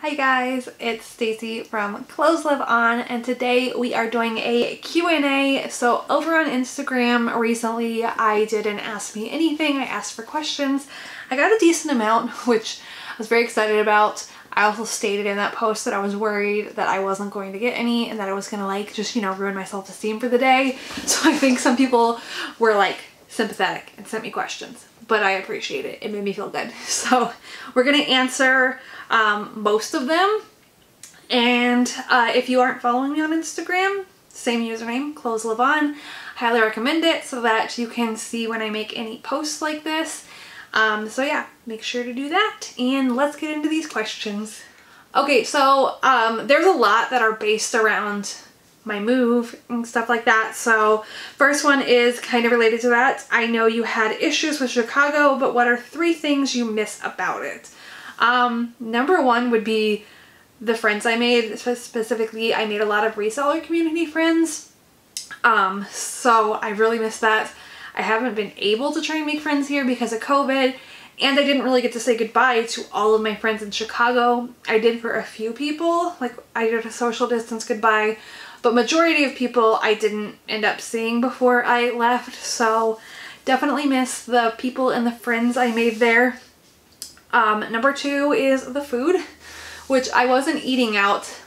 Hi guys, it's Stacy from Clothes Live On, and today we are doing a Q&A. So over on Instagram recently I did an Ask Me Anything. I asked for questions. I got a decent amount, which I was very excited about. I also stated in that post that I was worried that I wasn't going to get any and that I was gonna just ruin my self-esteem for the day. So I think some people were sympathetic and sent me questions, but I appreciate it. It made me feel good. So we're gonna answer most of them. And if you aren't following me on Instagram, same username, Clothes Live On. Highly recommend it so that you can see when I make any posts like this. So yeah, make sure to do that, and let's get into these questions. Okay, so there's a lot that are based around my move and stuff like that. So first one is kind of related to that. I know you had issues with Chicago, but what are 3 things you miss about it? Number 1 would be the friends I made. Specifically, I made a lot of reseller community friends. So I really miss that. I haven't been able to try and make friends here because of COVID, and I didn't really get to say goodbye to all of my friends in Chicago. I did for a few people, I did a social distance goodbye, but majority of people I didn't end up seeing before I left. So definitely miss the people and the friends I made there. Number 2 is the food, which I wasn't eating out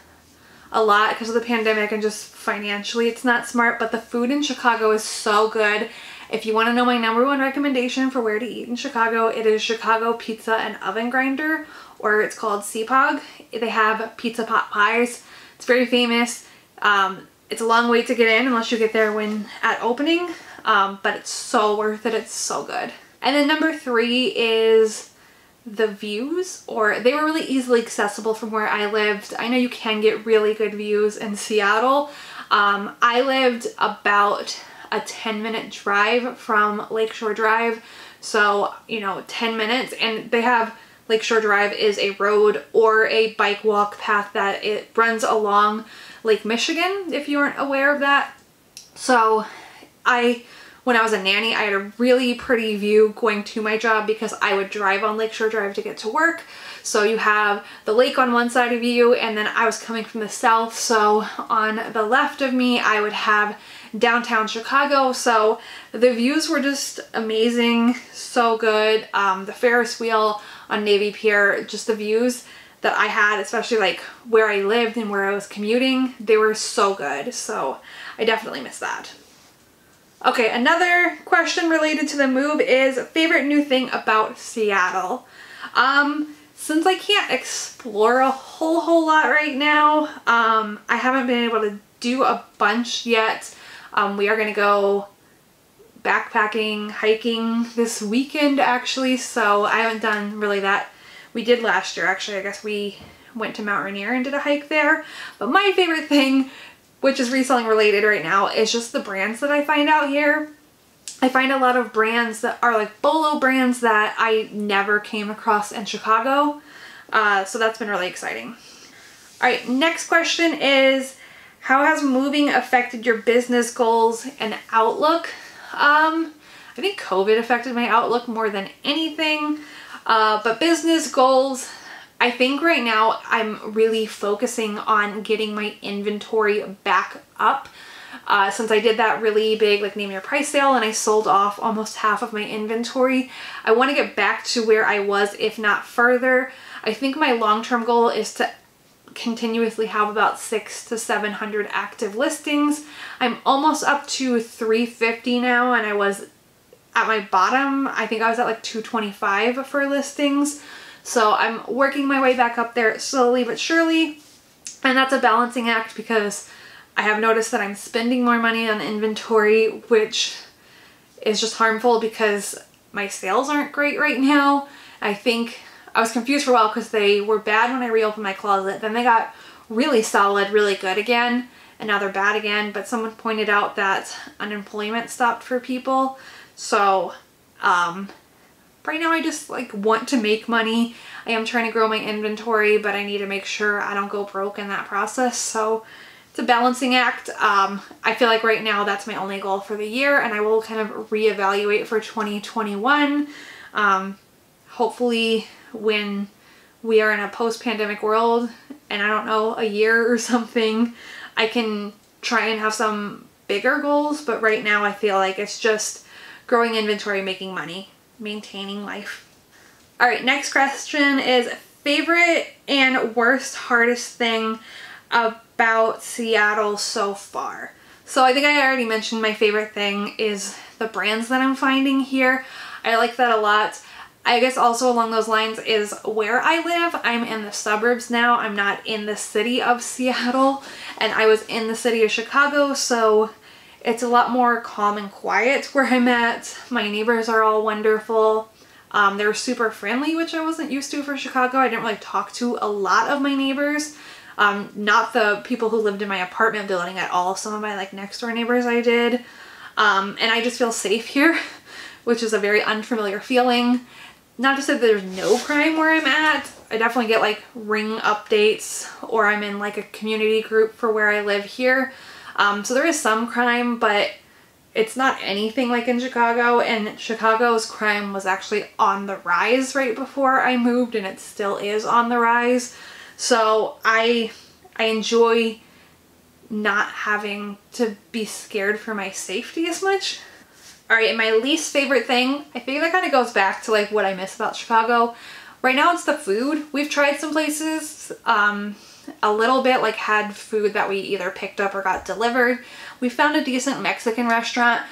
a lot because of the pandemic and just financially it's not smart, but the food in Chicago is so good. If you want to know my number 1 recommendation for where to eat in Chicago, it is Chicago Pizza and Oven Grinder, or it's called CPOG. They have pizza pot pies. It's very famous. It's a long wait to get in unless you get there at opening, but it's so worth it. It's so good. And then number 3 is the views, or they were really easily accessible from where I lived. I know you can get really good views in Seattle. I lived about a 10-minute drive from Lakeshore Drive, so 10 minutes, and they have Lakeshore Drive is a road or a bike walk path that it runs along Lake Michigan, if you weren't aware of that. So when I was a nanny, I had a really pretty view going to my job because I would drive on Lakeshore Drive to get to work. So you have the lake on one side of you, and then I was coming from the south, so on the left of me I would have downtown Chicago. So the views were just amazing, so good. The Ferris wheel on Navy Pier, just the views that I had, especially where I lived and where I was commuting, they were so good. So I definitely miss that. Okay, another question related to the move is favorite new thing about Seattle. Since I can't explore a whole lot right now, I haven't been able to do a bunch yet. We are gonna go backpacking, hiking this weekend actually, so I haven't done really that. We did last year actually. I guess we went to Mount Rainier and did a hike there. But my favorite thing, which is reselling related right now, is just the brands that I find out here. I find a lot of brands that are Bolo brands that I never came across in Chicago. So that's been really exciting. All right, next question is, how has moving affected your business goals and outlook? I think COVID affected my outlook more than anything. But business goals, I think right now I'm really focusing on getting my inventory back up. Since I did that really big name your price sale and I sold off almost half of my inventory, I want to get back to where I was, if not further. I think my long-term goal is to continuously have about 600 to 700 active listings. I'm almost up to 350 now, and I was at my bottom, I think I was at 225 for listings. So I'm working my way back up there slowly but surely, and that's a balancing act because I have noticed that I'm spending more money on inventory, which is just harmful because my sales aren't great right now. I think I was confused for a while because they were bad when I reopened my closet. Then they got really solid, really good again, and now they're bad again. But someone pointed out that unemployment stopped for people. So right now I just want to make money. I am trying to grow my inventory, but I need to make sure I don't go broke in that process. So it's a balancing act. I feel like right now that's my only goal for the year, and I will kind of reevaluate for 2021. Hopefully when we are in a post-pandemic world and I don't know, a year or something, I can try and have some bigger goals, but right now I feel like it's just growing inventory, making money, maintaining life. All right, next question is favorite and worst, hardest thing about Seattle so far. So I think I already mentioned my favorite thing is the brands that I'm finding here. I like that a lot. I guess also along those lines is where I live. I'm in the suburbs now. I'm not in the city of Seattle, and I was in the city of Chicago, so it's a lot more calm and quiet where I'm at. My neighbors are all wonderful. They're super friendly, which I wasn't used to for Chicago. I didn't really talk to a lot of my neighbors. Not the people who lived in my apartment building at all. Some of my like next door neighbors I did. And I just feel safe here, which is a very unfamiliar feeling. Not to say that there's no crime where I'm at. I definitely get like ring updates, or I'm in like a community group for where I live here. So there is some crime, but it's not anything like in Chicago, and Chicago's crime was actually on the rise right before I moved, and it still is on the rise. So I enjoy not having to be scared for my safety as much. All right, and my least favorite thing, I think that kind of goes back to like what I miss about Chicago. Right now it's the food. We've tried some places, a little bit, like had food that we either picked up or got delivered. We found a decent Mexican restaurant,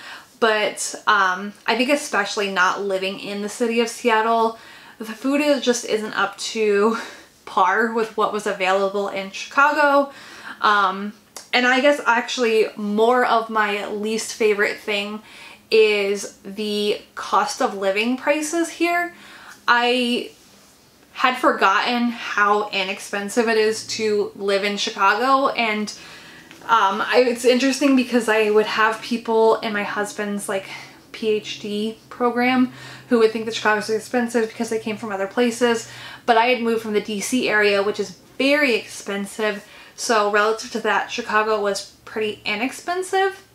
but I think especially not living in the city of Seattle, the food just isn't up to par with what was available in Chicago. And I guess actually more of my least favorite thing is the cost of living prices here. I had forgotten how inexpensive it is to live in Chicago, and it's interesting because I would have people in my husband's like PhD program who would think that Chicago is expensive because they came from other places, but I had moved from the DC area, which is very expensive, so relative to that, Chicago was pretty inexpensive.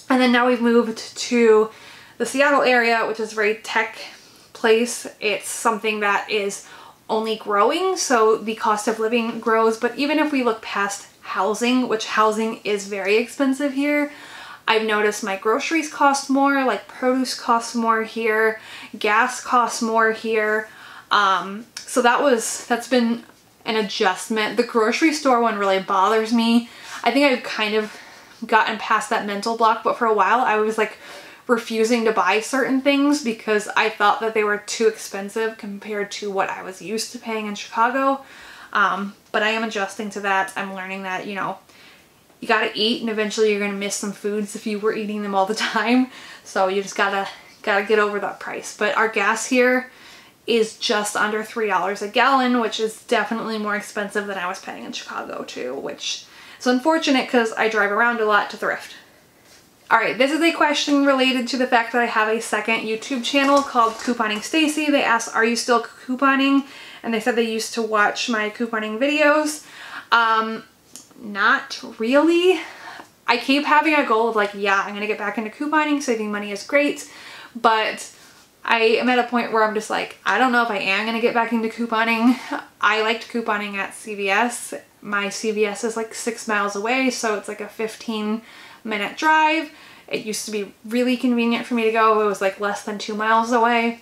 And then now we've moved to the Seattle area, which is a very tech place. It's something that is only growing, so the cost of living grows. But even if we look past housing, which housing is very expensive here, I've noticed my groceries cost more, like produce costs more here, gas costs more here. So that's been an adjustment. The grocery store one really bothers me. I think I've kind of gotten past that mental block, but for a while I was like refusing to buy certain things because I thought that they were too expensive compared to what I was used to paying in Chicago. But I am adjusting to that. I'm learning that, you know, you gotta eat, and eventually you're gonna miss some foods if you were eating them all the time. So you just gotta get over that price. But our gas here is just under $3 a gallon, which is definitely more expensive than I was paying in Chicago too, which is unfortunate because I drive around a lot to thrift. All right, this is a question related to the fact that I have a second YouTube channel called Couponing Stacy. They asked, are you still couponing? And they said they used to watch my couponing videos. Not really. I keep having a goal of like, yeah, I'm gonna get back into couponing. Saving money is great, but I am at a point where I'm just like, I don't know if I am gonna get back into couponing. I liked couponing at CVS. My CVS is like 6 miles away, so it's like a 15-minute drive. It used to be really convenient for me to go. It was like less than 2 miles away.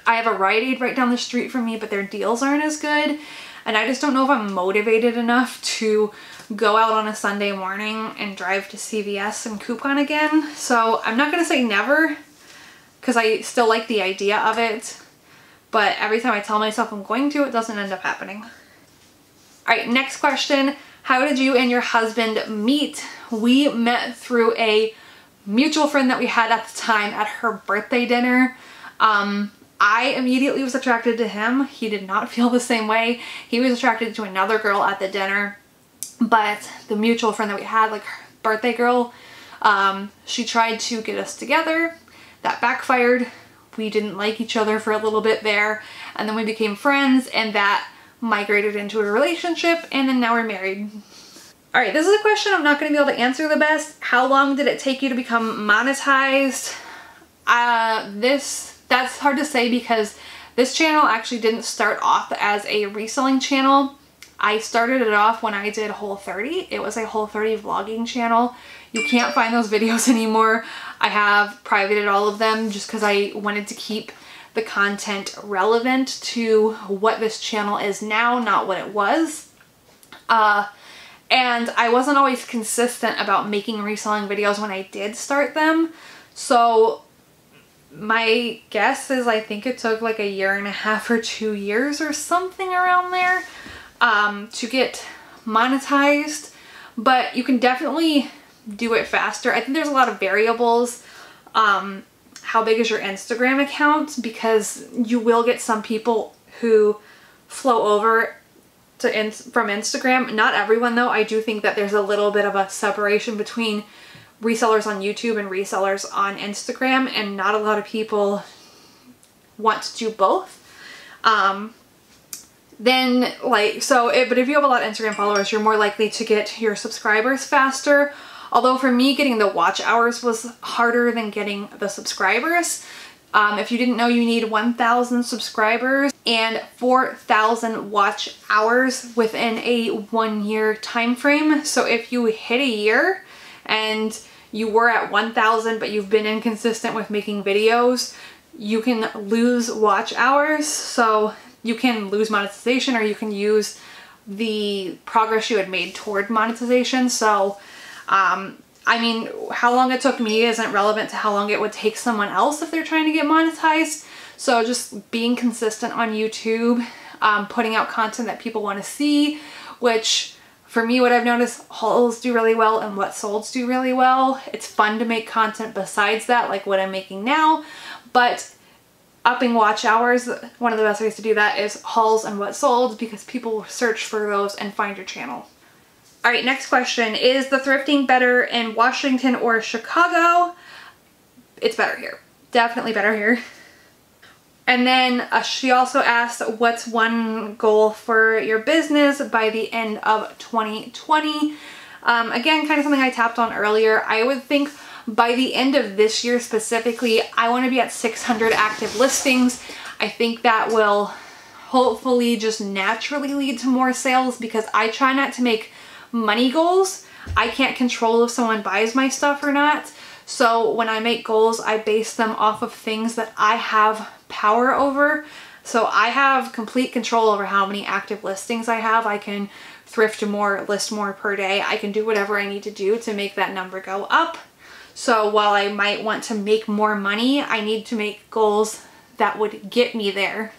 I have a Rite Aid right down the street from me, but their deals aren't as good. And I just don't know if I'm motivated enough to go out on a Sunday morning and drive to CVS and coupon again. So I'm not gonna say never, because I still like the idea of it, but every time I tell myself I'm going to, it doesn't end up happening. All right, next question. How did you and your husband meet? We met through a mutual friend that we had at the time at her birthday dinner. I immediately was attracted to him. He did not feel the same way. He was attracted to another girl at the dinner, but the mutual friend that we had, like her birthday girl, she tried to get us together. That backfired. We didn't like each other for a little bit there, and then we became friends, and that migrated into a relationship, and then now we're married. All right, this is a question I'm not going to be able to answer the best. How long did it take you to become monetized? That's hard to say because This channel actually didn't start off as a reselling channel. I started it off when I did Whole30. It was a Whole30 vlogging channel. You can't find those videos anymore. I have privated all of them just because I wanted to keep the content relevant to what this channel is now, not what it was. And I wasn't always consistent about making reselling videos when I did start them. So my guess is I think it took like 1.5 or 2 years or something around there to get monetized, but you can definitely do it faster. I think there's a lot of variables. How big is your Instagram account? Because you will get some people who flow over to from Instagram. Not everyone though. I do think that there's a little bit of a separation between resellers on YouTube and resellers on Instagram, and not a lot of people want to do both. But if you have a lot of Instagram followers, you're more likely to get your subscribers faster. Although for me, getting the watch hours was harder than getting the subscribers. If you didn't know, you need 1,000 subscribers and 4,000 watch hours within a 1-year time frame. So if you hit a year and you were at 1,000 but you've been inconsistent with making videos, you can lose watch hours. So you can lose monetization, or you can use the progress you had made toward monetization. So I mean, how long it took me isn't relevant to how long it would take someone else if they're trying to get monetized. So just being consistent on YouTube, putting out content that people want to see, which for me, what I've noticed, hauls do really well and what solds do really well. It's fun to make content besides that, like what I'm making now, but upping watch hours, one of the best ways to do that is hauls and what sold, because people will search for those and find your channel. All right, next question. Is the thrifting better in Washington or Chicago? It's better here. Definitely better here. And then she also asked, what's one goal for your business by the end of 2020? Again, kind of something I tapped on earlier. I would think by the end of this year specifically, I want to be at 600 active listings. I think that will hopefully just naturally lead to more sales, because I try not to make money goals. I can't control if someone buys my stuff or not. So when I make goals, I base them off of things that I have power over. So I have complete control over how many active listings I have. I can thrift more, list more per day. I can do whatever I need to do to make that number go up. So while I might want to make more money, I need to make goals that would get me there.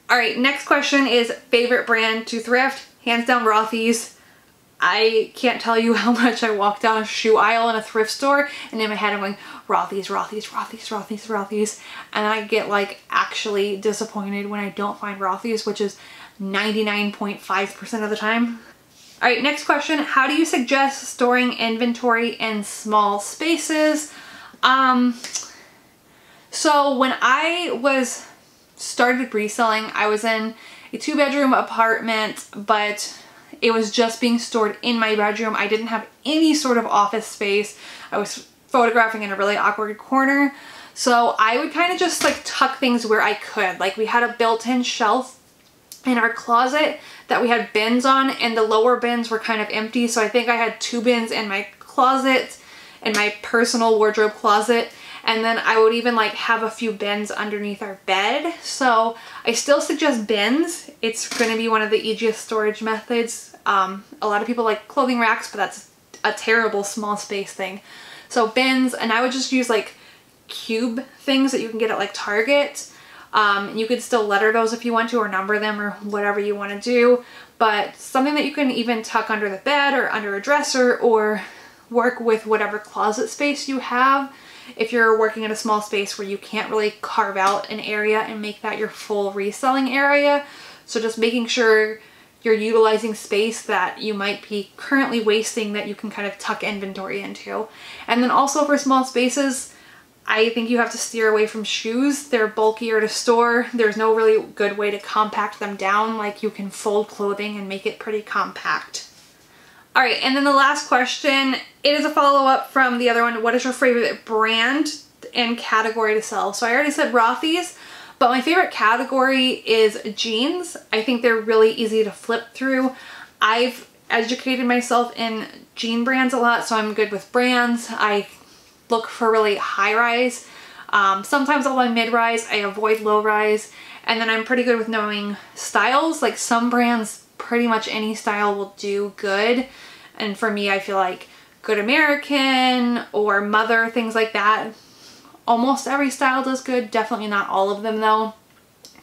All right, next question is favorite brand to thrift. Hands down, Rothy's. I can't tell you how much I walk down a shoe aisle in a thrift store and in my head I'm going, Rothy's, Rothy's, Rothy's, Rothy's, Rothy's. And I get like actually disappointed when I don't find Rothy's, which is 99.5% of the time. All right, next question. How do you suggest storing inventory in small spaces? So when I started reselling, I was in a 2-bedroom apartment, but it was just being stored in my bedroom. I didn't have any sort of office space. I was photographing in a really awkward corner. So I would kind of just like tuck things where I could. Like we had a built-in shelf in our closet that we had bins on, and the lower bins were kind of empty. So I think I had 2 bins in my closet, in my personal wardrobe closet. And then I would even like have a few bins underneath our bed. So I still suggest bins. It's going to be one of the easiest storage methods. A lot of people like clothing racks, but that's a terrible small space thing. So bins, and I would just use like cube things that you can get at like Target. You could still letter those if you want to, or number them, or whatever you want to do. But something that you can even tuck under the bed or under a dresser, or work with whatever closet space you have. If you're working in a small space where you can't really carve out an area and make that your full reselling area. So just making sure you're utilizing space that you might be currently wasting that you can kind of tuck inventory into. And then also for small spaces, I think you have to steer away from shoes. They're bulkier to store. There's no really good way to compact them down. Like you can fold clothing and make it pretty compact. All right, and then the last question, it is a follow-up from the other one. What is your favorite brand and category to sell? So I already said Rothy's, But my favorite category is jeans. I think they're really easy to flip through. I've educated myself in jean brands a lot, so I'm good with brands. I look for really high rise. Sometimes I'll buy mid rise. I avoid low rise. And then I'm pretty good with knowing styles. Like some brands, pretty much any style will do good. And for me, I feel like Good American or Mother, things like that. Almost every style does good. Definitely not all of them though.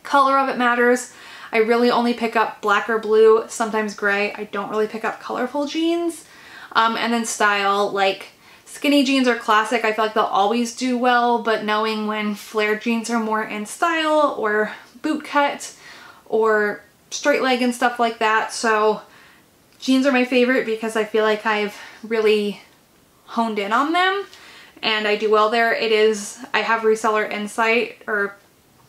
Color of it matters. I really only pick up black or blue, sometimes gray. I don't really pick up colorful jeans. And then style, like skinny jeans are classic. I feel like they'll always do well, but knowing when flared jeans are more in style, or boot cut, or straight leg and stuff like that. So jeans are my favorite because I feel like I've really honed in on them and I do well there. I have Reseller Insight or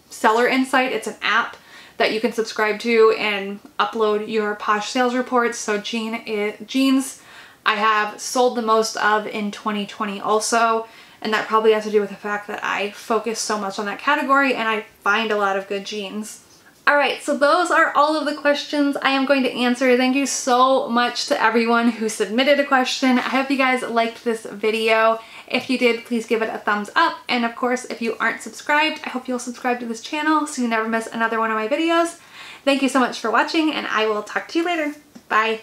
Seller Insight. It's an app that you can subscribe to and upload your Posh sales reports. So jeans I have sold the most of in 2020 also, and that probably has to do with the fact that I focus so much on that category and I find a lot of good jeans. Alright, so those are all of the questions I am going to answer. Thank you so much to everyone who submitted a question. I hope you guys liked this video. If you did, please give it a thumbs up. And of course, if you aren't subscribed, I hope you'll subscribe to this channel so you never miss another one of my videos. Thank you so much for watching, and I will talk to you later. Bye!